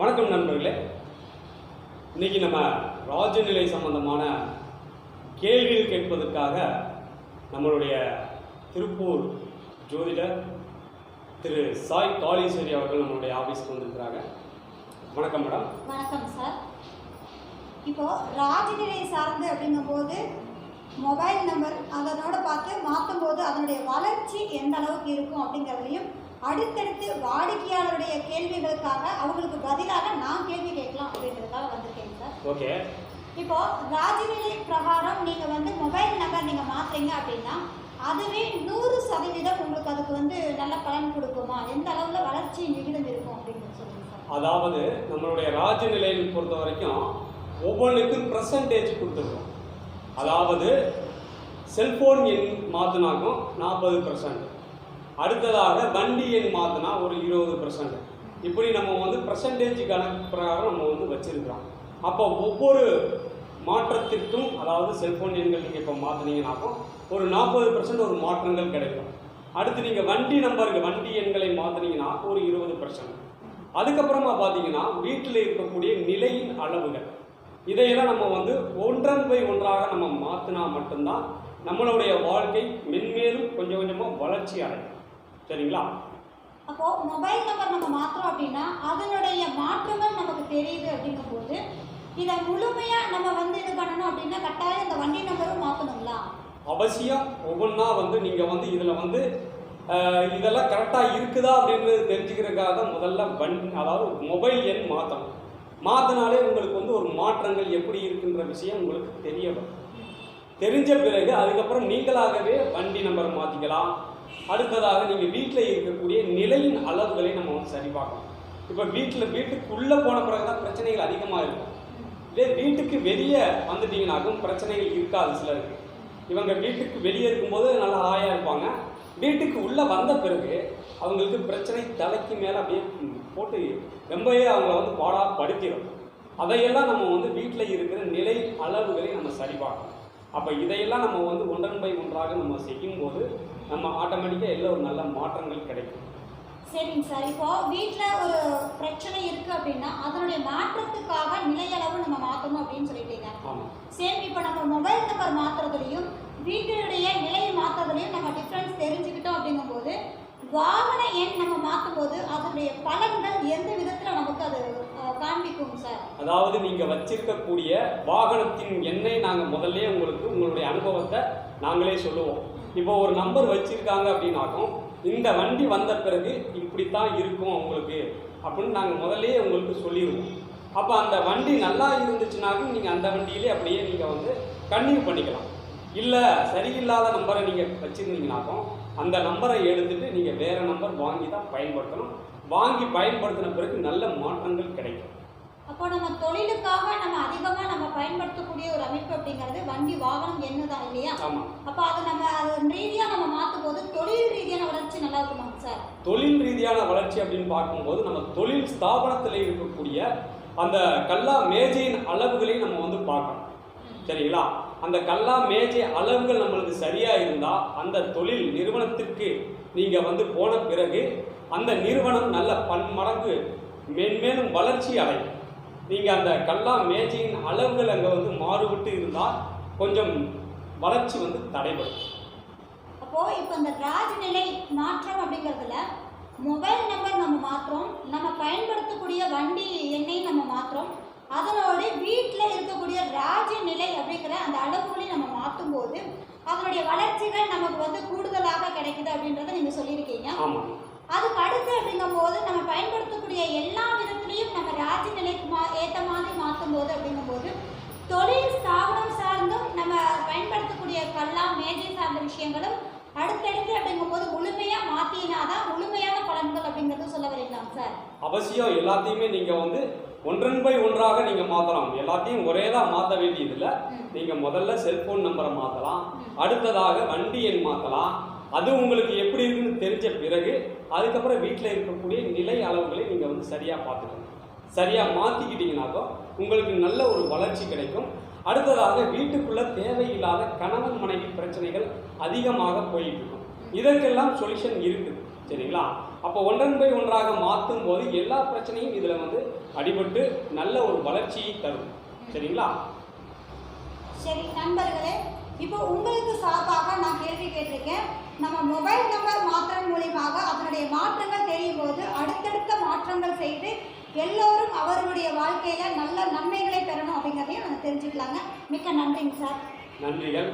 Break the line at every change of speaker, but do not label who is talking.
வணக்கம் நண்பர்களே. இன்னைக்கு நம்ம ராஜநிலை சம்பந்தமான கேள்விகள் கேட்பதற்காக நம்மளுடைய திருப்பூர் ஜோதிடர் திரு சாய் காளீஸ்வரி அவர்கள் நம்மளுடைய ஆஃபீஸ்க்கு வந்திருக்கிறாங்க. வணக்கம் மேடம்.
வணக்கம் சார். இப்போ ராஜநிலை சார்ந்து அப்படிங்கும்போது மொபைல் நம்பர் அதனோட பார்த்து மாற்றும் போது அதனுடைய வளர்ச்சி எந்த அளவுக்கு இருக்கும் அப்படிங்கிறதையும் அடுத்தடுத்து வாடிக்கையாளருடைய கேள்விகளுக்காக அவங்களுக்கு பதிலாக நான் கேள்வி கேட்கலாம் அப்படின்றதுக்காக வந்திருக்கேங்க சார்.
ஓகே.
இப்போ ராஜநிலை பிரகாரம் நீங்கள் மொபைல் நம்பர் நீங்கள் மாற்றுறீங்க அப்படின்னா அதுவே 100% உங்களுக்கு அதுக்கு நல்ல பலன் கொடுக்குமா? எந்த அளவில் வளர்ச்சி விகிதம் இருக்கும் அப்படின்னு சொல்லுங்க சார்.
அதாவது நம்மளுடைய ராஜநிலையை பொறுத்த வரைக்கும் ஒவ்வொன்றுக்கும் பெர்சன்டேஜ் கொடுத்துருக்கோம். அதாவது செல்போன் எண் மாற்றினாக்கும் 40%, அடுத்ததாக வண்டி எண் மாற்றினா ஒரு 20%, இப்படி நம்ம பெர்சன்டேஜ் கணக்கு பிரகாரம் நம்ம வச்சிருக்கிறோம். அப்போ ஒவ்வொரு மாற்றத்திற்கும், அதாவது செல்போன் எண்கள் நீங்கள் இப்போ மாற்றினீங்கன்னாக்கும் ஒரு 40% ஒரு மாற்றங்கள் கிடைக்கும். அடுத்து நீங்கள் வண்டி எண்களை மாற்றினீங்கன்னா ஒரு 20%. அதுக்கப்புறமா பார்த்தீங்கன்னா வீட்டில் இருக்கக்கூடிய நிலையின் அளவுகள், இதையெல்லாம் நம்ம ஒன்றன் பை ஒன்றாக நம்ம மாற்றினா மட்டும்தான் நம்மளுடைய வாழ்க்கை மென்மேலும் கொஞ்சம் கொஞ்சமாக வளர்ச்சி அடையும். சரிங்களா?
அப்போ மொபைல் நம்பர் நம்ம மாற்றோம் அப்படின்னா அதனுடைய மாற்றங்கள் நமக்கு தெரியுது அப்படிங்கும்போது இதை முழுமையா நம்ம இது பண்ணணும் அப்படின்னா கட்டாயம் இந்த வண்டி நம்பரும் மாற்றணுங்களா?
அவசியம். ஒவ்வொன்றா நீங்க இதுல இதெல்லாம் கரெக்டா இருக்குதா அப்படின்றது தெரிஞ்சுக்கிறதுக்காக தான் முதல்ல அதாவது மொபைல் எண் மாற்றணும். மாற்றினாலே உங்களுக்கு ஒரு மாற்றங்கள் எப்படி இருக்குன்ற விஷயம் உங்களுக்கு தெரிய வரும். தெரிஞ்ச பிறகு அதுக்கப்புறம் நீங்களாகவே வண்டி நம்பர் மாற்றிக்கலாம். அடுத்ததாக நீங்கள் வீட்டில் இருக்கக்கூடிய நிலையின் அளவுகளை நம்ம சரி பார்க்கணும். இப்போ வீட்டுக்குள்ளே போன பிறகு தான் பிரச்சனைகள் அதிகமாக இருக்கும். இதே வீட்டுக்கு வெளியே வந்துட்டீங்கன்னாக்கும் பிரச்சனைகள் இருக்காது. சிலருக்கு இவங்க வீட்டுக்கு வெளியே இருக்கும்போது நல்லா ஆயா இருப்பாங்க. வீட்டுக்கு உள்ளே வந்த பிறகு அவங்களுக்கு பிரச்சனை தலைக்கு மேலே அப்படியே போட்டு ரொம்பவே அவங்கள பாடா படுத்திடும். அதையெல்லாம் நம்ம வீட்டில் இருக்கிற நிலை அளவுகளை நம்ம சரி பார்க்கணும். அப்போ இதையெல்லாம் நம்ம ஒன்றன் பை ஒன்றாக நம்ம செய்யும்போது நம்ம ஆட்டோமேட்டிக்காக எல்லாம் ஒரு நல்ல மாற்றங்கள் கிடைக்கும்.
சரிங்க சார். இப்போ வீட்டில் ஒரு பிரச்சனை இருக்குது அப்படின்னா அதனுடைய மாற்றத்துக்காக நிலையளவு நம்ம மாற்றணும் அப்படின்னு சொல்லிட்டீங்க.
ஆமாம்.
சேம் இப்போ நம்ம மொபைல் நம்பர் மாற்றுறதுலையும் வீட்டினுடைய நிலையை மாற்றுறதுலையும் நம்ம டிஃப்ரென்ஸ் தெரிஞ்சுக்கிட்டோம் அப்படிங்கும்போது வாகன எண் நம்ம மாற்றும் போது அதனுடைய பலன்கள் எந்த விதத்தில் நமக்கு அது காண்பிக்கும் சார்?
அதாவது நீங்கள் வச்சிருக்கக்கூடிய வாகனத்தின் எண்ணை நாங்கள் முதல்ல உங்களுடைய அனுபவத்தை நாங்களே சொல்லுவோம். இப்போ ஒரு நம்பர் வச்சிருக்காங்க அப்படின்னாக்கும் இந்த வண்டி வந்த பிறகு இப்படித்தான் இருக்கும் உங்களுக்கு அப்படின்னு நாங்கள் முதல்ல உங்களுக்கு சொல்லிடுவோம். அப்போ அந்த வண்டி நல்லா இருந்துச்சுனாக்கும் நீங்கள் அந்த வண்டியிலே அப்படியே நீங்கள் கன்டினியூ பண்ணிக்கலாம். இல்லை சரியில்லாத நம்பரை நீங்கள் வச்சுருந்தீங்கனாக்கும் அந்த நம்பரை எடுத்துட்டு நீங்கள் வேறு நம்பர் வாங்கி தான் பயன்படுத்தணும். வாங்கி பயன்படுத்தின பிறகு நல்ல மாற்றங்கள் கிடைக்கும்.
அப்போ நம்ம தொழிலுக்காக நம்ம அதிகமாக நம்ம பயன்படுத்தக்கூடிய ஒரு அமைப்பு அப்படிங்கிறது வண்டி வாகனம் என்னதான் இல்லையா?
ஆமாம்.
அப்போ அது ரீதியாக நம்ம மாற்றும் போது தொழில் ரீதியான வளர்ச்சி நல்லா இருக்குமாங்க சார்?
தொழில் ரீதியான வளர்ச்சி அப்படின்னு பார்க்கும்போது நம்ம தொழில் ஸ்தாபனத்தில் இருக்கக்கூடிய அந்த கல்லா மேஜையின் அளவுகளை நம்ம பார்க்கணும். சரிங்களா? அந்த கல்லா மேஜை அளவுகள் நம்மளுக்கு சரியாக இருந்தால் அந்த தொழில் நிறுவனத்திற்கு நீங்கள் போன பிறகு அந்த நிறுவனம் நல்ல பன்மடங்கு மென்மேலும் வளர்ச்சி அடையும். நீங்கள் அந்த கல்லா மேஜையின் அளவுகள் அங்கே மாறுபட்டு இருந்தால் கொஞ்சம் வளர்ச்சி தடைபடும்.
அப்போது இப்போ இந்த ராஜநிலை மாற்றம் அப்படிங்கிறதுல மொபைல் நம்பர் நம்ம மாற்றோம், நம்ம பயன்படுத்தக்கூடிய வண்டி எண்ணை நம்ம மாற்றோம், அதனோடு வீட்டில் இருக்கக்கூடிய ராஜநிலை அப்படிங்கிற அந்த அளவுகளையும் நம்ம மாற்றும் போது அதனுடைய வளர்ச்சிகள் நமக்கு கூடுதலாக கிடைக்குது அப்படின்றத நீங்கள் சொல்லியிருக்கீங்க.
ஆமாம்.
அதுக்கு அடுத்து அப்படிங்கும் போது நம்ம பயன்படுத்தக்கூடிய எல்லா விதத்துலையும் நம்ம ராஜநிலைக்கு ஏற்ற மாதிரி மாற்றும் போது அப்படிங்கும்போது தொழில் ஸ்தாபனம் சார்ந்தும் நம்ம பயன்படுத்தக்கூடிய கல்லா மேஜை சார்ந்த விஷயங்களும் அடுத்தடுத்து அப்படிங்கும்போது முழுமையாக மாற்றினாதான் முழுமையான பலன்கள் அப்படிங்கிறது சொல்ல வரீங்களாங்க சார்?
அவசியம். எல்லாத்தையுமே நீங்கள் ஒன்றன் பை ஒன்றாக நீங்கள் மாற்றலாம். எல்லாத்தையும் ஒரே தான் மாற்ற வேண்டியதில்லை. நீங்கள் முதல்ல செல்போன் நம்பரை மாற்றலாம், அடுத்ததாக வண்டி எண் மாற்றலாம். அது உங்களுக்கு எப்படி இருக்குன்னு தெரிஞ்ச பிறகு அதுக்கப்புறம் வீட்டில் இருக்கக்கூடிய நிலை அளவுகளை நீங்கள் சரியாக பார்த்துக்கணும். சரியாக மாற்றிக்கிட்டீங்கன்னாக்கோ உங்களுக்கு நல்ல ஒரு வளர்ச்சி கிடைக்கும். அடுத்ததாக வீட்டுக்குள்ளே தேவையில்லாத கணவன் மனைவி பிரச்சனைகள் அதிகமாக போயிட்டு இருக்கும். இதற்கெல்லாம் சொல்யூஷன் இருக்குது. சரிங்களா? அப்போ ஒன்றன் பை ஒன்றாக மாற்றும் போது எல்லா பிரச்சனையும் இதில் வந்து அடிபட்டு நல்ல ஒரு வளர்ச்சியை தரும். சரிங்களா?
சரி நண்பர்களே, இப்போ உங்களுக்கு சார்பாக நான் கேள்வி கேட்டிருக்கேன். நம்ம மொபைல் நம்பர் மாற்றம் மூலியமாக அதனுடைய மாற்றங்கள் தெரியும் போது அடுத்தடுத்த மாற்றங்கள் செய்து எல்லோரும் அவர்களுடைய வாழ்க்கையில நல்ல நன்மைகளை பெறணும் அப்படிங்கிறதையும் நாங்கள் தெரிஞ்சுக்கலாங்க. மிக்க நன்றிங்க சார்.
நன்றிகள்.